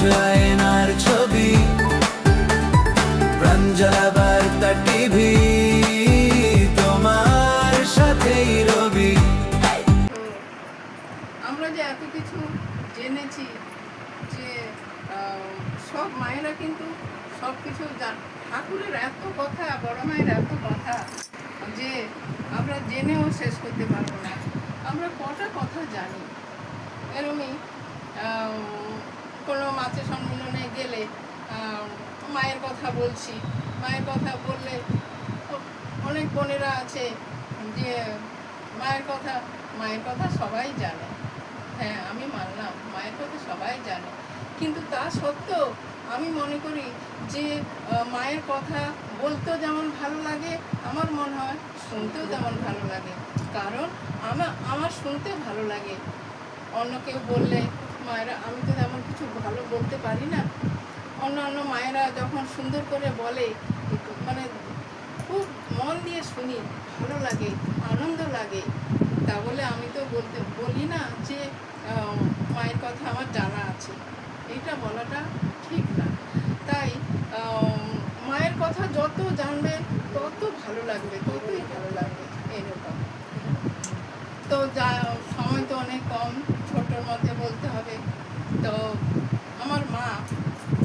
আয়নার ছবি, প্রাঞ্জলা বার্তা টিভি, তোমার সাথেই রবি। আমরা যে এত কিছু জেনেছি যে সব মায়েরা কিন্তু সব কিছু ঠাকুরের এত কথা, বড় মায়ের এত কথা যে আমরা জেনেও শেষ করতে পারবো না। আমরা কটা কথা জানি। এরমই কোনো মাছের সম্মেলনে গেলে মায়ের কথা বলছি, মায়ের কথা বললে অনেক বোনেরা আছে যে মায়ের কথা সবাই জানে। হ্যাঁ, আমি মানলাম মায়ের কথা সবাই জানে, কিন্তু তা সত্ত্বেও আমি মনে করি যে মায়ের কথা বলতেও যেমন ভালো লাগে, আমার মনে হয় শুনতেও তেমন ভালো লাগে। কারণ আমার শুনতে ভালো লাগে। অন্য কেউ বললে মায়েরা, আমি তো তেমন কিছু ভালো বলতে পারি না, অন্য মায়েরা যখন সুন্দর করে বলে মানে খুব মন দিয়ে শুনি, ভালো লাগে, আনন্দ লাগে। তা বলে আমি তো বলি না যে মায়ের কথা আমার জানা আছে, এটা বলাটা ঠিক না। তাই মায়ের কথা যত জানবে তত ভালো লাগবে, ততই ভালো লাগবে, এরকম। তো সময় তো অনেক কম, ছোটোর মধ্যে বলতে হবে। তো আমার মা,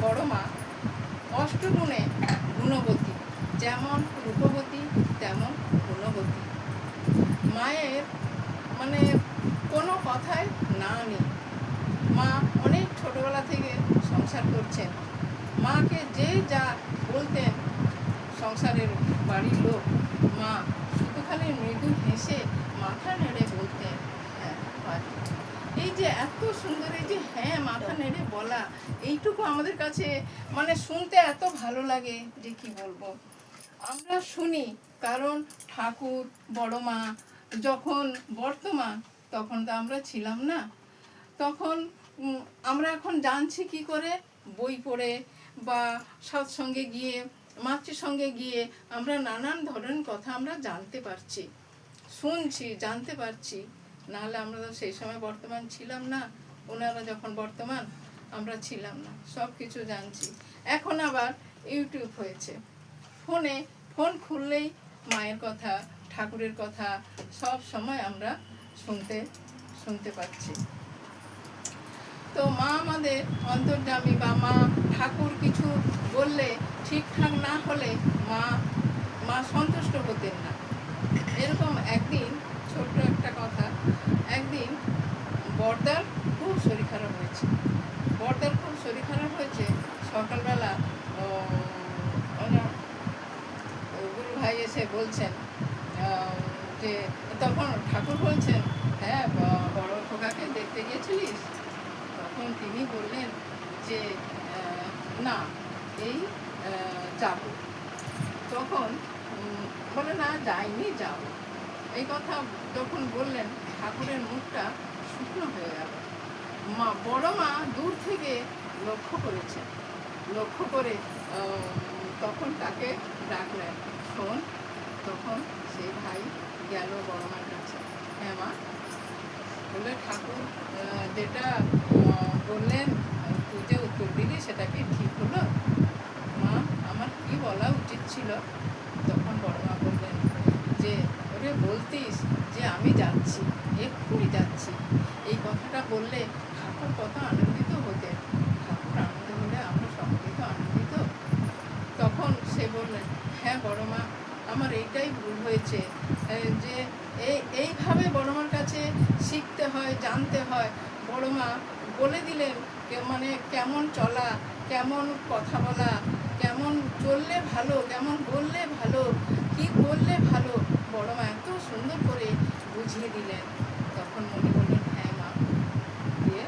বড় মা, অষ্টগুণে গুণবতী, যেমন রূপবতী তেমন গুণবতী। মায়ের মানে কোনো কথায় না নেই। মা অনেক ছোটোবেলা থেকে সংসার করছেন। মাকে যে যা বলতেন সংসারের বাড়ির লোক, মা শুধু খালি মৃদু হেসে মাথা নেড়ে বলতেন হ্যাঁ। এই যে এত সুন্দর, এই যে হ্যাঁ মাথা নেড়ে বলা, এইটুকু আমাদের কাছে মানে শুনতে এত ভালো লাগে যে কি বলবো। আমরা শুনি কারণ ঠাকুর, বড় মা যখন বর্তমান, তখন তো আমরা ছিলাম না। তখন আমরা এখন জানছি কি করে, বই পড়ে বা সৎসঙ্গে গিয়ে, মাতৃসঙ্গে গিয়ে আমরা নানান ধরনের কথা আমরা জানতে পারছি, শুনছি, জানতে পারছি। নাহলে আমরা তো সেই সময় বর্তমান ছিলাম না। ওনারা যখন বর্তমান, আমরা ছিলাম না, সব কিছু জানছি। এখন আবার ইউটিউব হয়েছে, ফোন খুললেই মায়ের কথা, ঠাকুরের কথা সব সময় আমরা শুনতে পাচ্ছি। তো মা আমাদের অন্তর্যামী, বা মা ঠাকুর কিছু বললে ঠিকঠাক না হলে মা সন্তুষ্ট হতেন না। এরকম একদিন, ছোট্ট একটা কথা, একদিন বড়দার খুব শরীর খারাপ হয়েছে। সকালবেলা গুরু ভাই এসে বলছেন যে, তখন ঠাকুর বলছেন হ্যাঁ বড় খোকাকে দেখতে গিয়েছিলিস? তখন তিনি বললেন যে না, এই যাব। তখন বলে না যাইনি, যাব। এই কথা যখন বললেন, ঠাকুরের মুখটা শুকনো হয়ে গেল। বড় মা দূর থেকে লক্ষ্য করে তখন তাকে ডাকলেন, শোন। তখন সেই ভাই গেল বড় মার কাছে। হ্যাঁ মা, বলে ঠাকুর যেটা বললেন তুই যে উত্তর দিলি সেটা কি ঠিক হলো? মা, আমার কি বলা উচিত ছিল? তখন বড় মা বললেন যে ওরে বলতিস যে আমি যাচ্ছি, এক্ষুনি যাচ্ছি। এই কথাটা বললে ঠাকুর কত আনন্দিত হতেন। ঠাকুর আনন্দ হলে আমরা সকলেই তো আনন্দিত। তখন সে বললেন হ্যাঁ বড় মা, আমার এইটাই ভুল হয়েছে, যে এইভাবে বড় মার কাছে শিখতে হয়, জানতে হয়। বড় মা বলে দিলেন মানে কেমন চলা, কেমন কথা বলা, কেমন চললে ভালো, কেমন বললে ভালো, কি বললে ভালো, বড় মা এত সুন্দর করে বুঝিয়ে দিলেন। তখন মনে বললেন হ্যাঁ মা, দিয়ে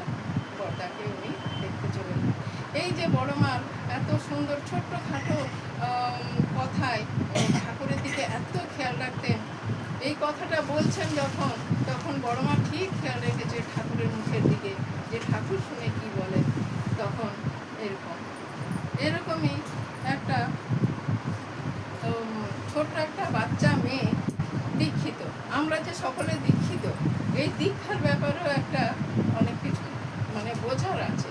বড়দাকে উনি দেখতে চলেন। এই যে বড় মার এত সুন্দর ছোট্টখাটো কথায় ঠাকুরের দিকে এত খেয়াল রাখতেন। এই কথাটা বলছেন যখন, তখন বড় মা ঠিক খেয়াল রেখেছে ঠাকুরের মুখের দিকে, যে ঠাকুর শুনে কি বলেন। তখন এরকমই একটা ছোট্ট একটা বাচ্চা মেয়ে দীক্ষিত। আমরা যে সকলে দীক্ষিত, এই দীক্ষার ব্যাপারেও একটা অনেক কিছু মানে বোঝার আছে।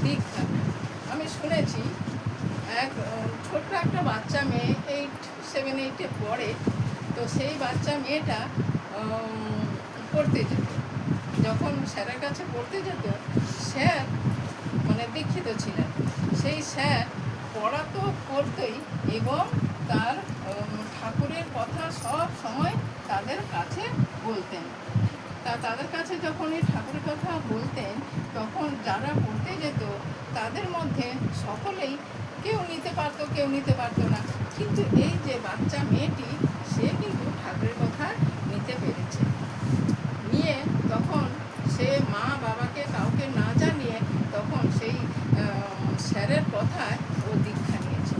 দীক্ষা শুনেছি এক ছোট্ট একটা বাচ্চা মেয়ে 7-8-এ পড়ে। তো সেই বাচ্চা মেয়েটা পড়তে যেত। যখন স্যারের কাছে পড়তে যেত, স্যার মানে দীক্ষিত ছিলেন। সেই স্যার পড়াতো পড়তই এবং তার ঠাকুরের কথা সব সময় তাদের কাছে বলতেন। তাদের কাছে যখন এই ঠাকুরের কথা বলতেন, তখন যারা পড়তে যেত তাদের মধ্যে সকলেই কেউ নিতে পারতো না। কিন্তু এই যে বাচ্চা মেয়েটি, সে কিন্তু ঠাকুরের কথা নিতে পেরেছে। নিয়ে তখন সে মা বাবাকে কাউকে না জানিয়ে তখন সেই স্যারের কথায় ও দীক্ষা নিয়েছে।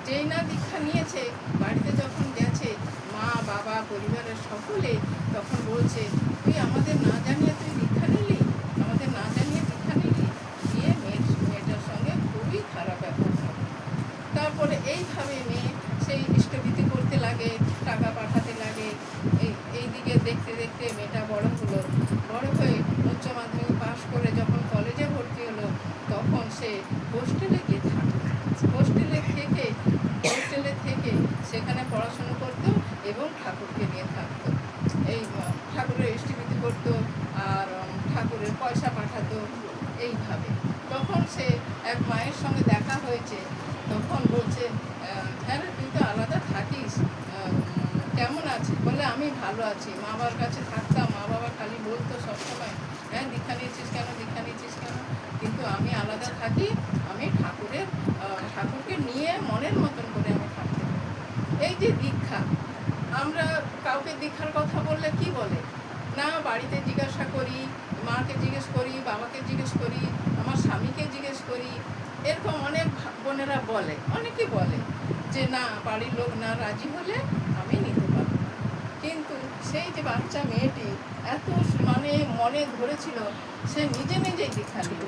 যেই না দীক্ষা নিয়েছে, বাড়িতে যখন গেছে, মা বাবা পরিবারের সকলে তখন বলছে, তুই আমাদের না জানিয়ে তুই দীক্ষা নিলি, আমাদের না জানিয়ে দীক্ষা নিলি। দিয়ে মেয়েটার সঙ্গে খুবই খারাপ ব্যবহার করে। তারপরে এইভাবে মেয়ে সেই ইষ্টভীতি করতে লাগে, টাকা পাঠাতে লাগে। এইদিকে দেখতে দেখতে মেয়েটা বড় হলো। বড় হয়ে উচ্চ মাধ্যমিক পাশ করে যখন কলেজে ভর্তি হলো, তখন সে হোস্টেলে গিয়ে থাকতো। হোস্টেলে থেকে সেখানে পড়াশুনো করতো এবং ঠাকুরকে নিয়ে থাকতো। এই ঠাকুরের ইষ্টভীতি করতো আর ঠাকুরের পয়সা পাঠাতো এইভাবে। তখন সে এক মায়ের সঙ্গে দেখা হয়েছে। তখন বলছে, হ্যাঁ রে, তুই তো আলাদা থাকিস, কেমন আছিস? বলে, আমি ভালো আছি, মা বাবার কাছে থাকতাম। মা বাবা খালি বলতো সবসময়, হ্যাঁ দীক্ষা নিয়েছিস কেন, কিন্তু আমি আলাদা থাকি। আমি ঠাকুরকে নিয়ে মনের মতন করে আমি থাকতে পারি। এই যে দীক্ষা, আমরা কাউকে দীক্ষার কথা বললে কি বলে না, বাড়িতে জিজ্ঞাসা করি, মাকে জিজ্ঞেস করি, বাবাকে জিজ্ঞেস করি, আমার স্বামীকে জিজ্ঞেস করি। এরকম অনেক বোনেরা বলে, অনেকে বলে যে না, বাড়ির লোক না রাজি হলে আমি নিতে পারবো না। কিন্তু সেই যে বাচ্চা মেয়েটি এত মানে মনে ধরেছিল, সে নিজেই দীক্ষা নিল।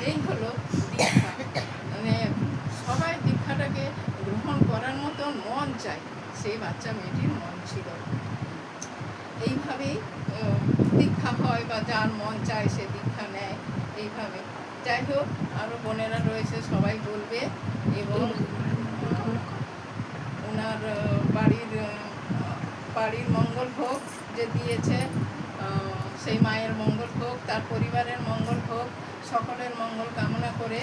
এই হলো দীক্ষা। মানে সবাই দীক্ষাটাকে গ্রহণ করার মতন মন চাই, সেই বাচ্চা মেয়েটির মন ছিল। এইভাবেই দীক্ষা হয়, বা যার মন চায় সে দীক্ষা নেয় এইভাবে। যাই হোক, আরও বোনেরা রয়েছে, সবাই বলবে। এবং ওনার বাড়ির মঙ্গল ভোগ যে দিয়েছে, সেই মায়ের মঙ্গল হোক, তার পরিবারের মঙ্গল হোক, সকলের মঙ্গল কামনা করে